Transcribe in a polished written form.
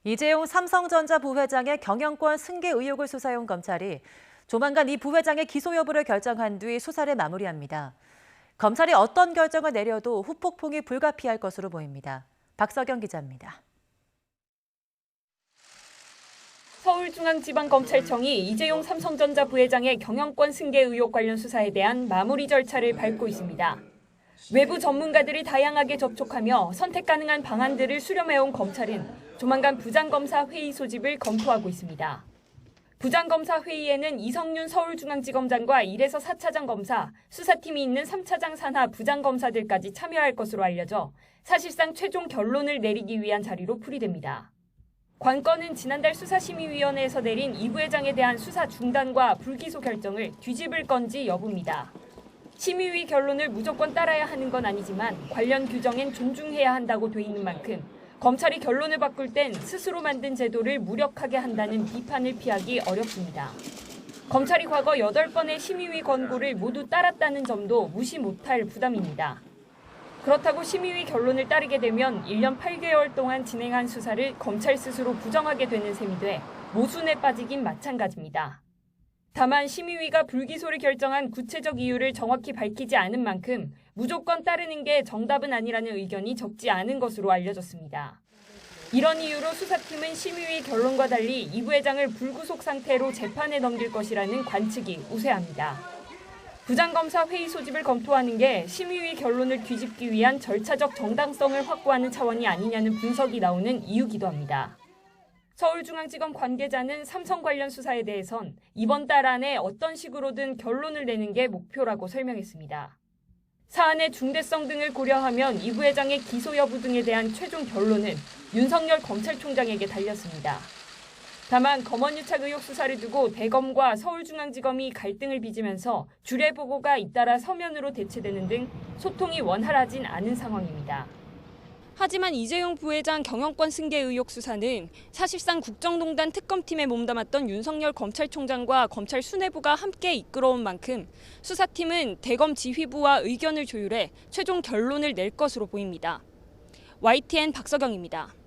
이재용 삼성전자 부회장의 경영권 승계 의혹을 수사해온 검찰이 조만간 이 부회장의 기소 여부를 결정한 뒤 수사를 마무리합니다. 검찰이 어떤 결정을 내려도 후폭풍이 불가피할 것으로 보입니다. 박석영 기자입니다. 서울중앙지방검찰청이 이재용 삼성전자 부회장의 경영권 승계 의혹 관련 수사에 대한 마무리 절차를 밟고 있습니다. 외부 전문가들이 다양하게 접촉하며 선택 가능한 방안들을 수렴해온 검찰은 조만간 부장검사 회의 소집을 검토하고 있습니다. 부장검사 회의에는 이성윤 서울중앙지검장과 1에서 4차장 검사, 수사팀이 있는 3차장 산하 부장검사들까지 참여할 것으로 알려져 사실상 최종 결론을 내리기 위한 자리로 풀이됩니다. 관건은 지난달 수사심의위원회에서 내린 이 부회장에 대한 수사 중단과 불기소 결정을 뒤집을 건지 여부입니다. 심의위 결론을 무조건 따라야 하는 건 아니지만 관련 규정엔 존중해야 한다고 돼 있는 만큼 검찰이 결론을 바꿀 땐 스스로 만든 제도를 무력하게 한다는 비판을 피하기 어렵습니다. 검찰이 과거 8번의 심의위 권고를 모두 따랐다는 점도 무시 못할 부담입니다. 그렇다고 심의위 결론을 따르게 되면 1년 8개월 동안 진행한 수사를 검찰 스스로 부정하게 되는 셈이 돼 모순에 빠지긴 마찬가지입니다. 다만 심의위가 불기소를 결정한 구체적 이유를 정확히 밝히지 않은 만큼 무조건 따르는 게 정답은 아니라는 의견이 적지 않은 것으로 알려졌습니다. 이런 이유로 수사팀은 심의위 결론과 달리 이 부회장을 불구속 상태로 재판에 넘길 것이라는 관측이 우세합니다. 부장검사 회의 소집을 검토하는 게 심의위 결론을 뒤집기 위한 절차적 정당성을 확보하는 차원이 아니냐는 분석이 나오는 이유기도 합니다. 서울중앙지검 관계자는 삼성 관련 수사에 대해선 이번 달 안에 어떤 식으로든 결론을 내는 게 목표라고 설명했습니다. 사안의 중대성 등을 고려하면 이 부회장의 기소 여부 등에 대한 최종 결론은 윤석열 검찰총장에게 달렸습니다. 다만 검언유착 의혹 수사를 두고 대검과 서울중앙지검이 갈등을 빚으면서 주례 보고가 잇따라 서면으로 대체되는 등 소통이 원활하진 않은 상황입니다. 하지만 이재용 부회장 경영권 승계 의혹 수사는 사실상 국정농단 특검팀에 몸담았던 윤석열 검찰총장과 검찰 수뇌부가 함께 이끌어온 만큼 수사팀은 대검 지휘부와 의견을 조율해 최종 결론을 낼 것으로 보입니다. YTN 박석영입니다.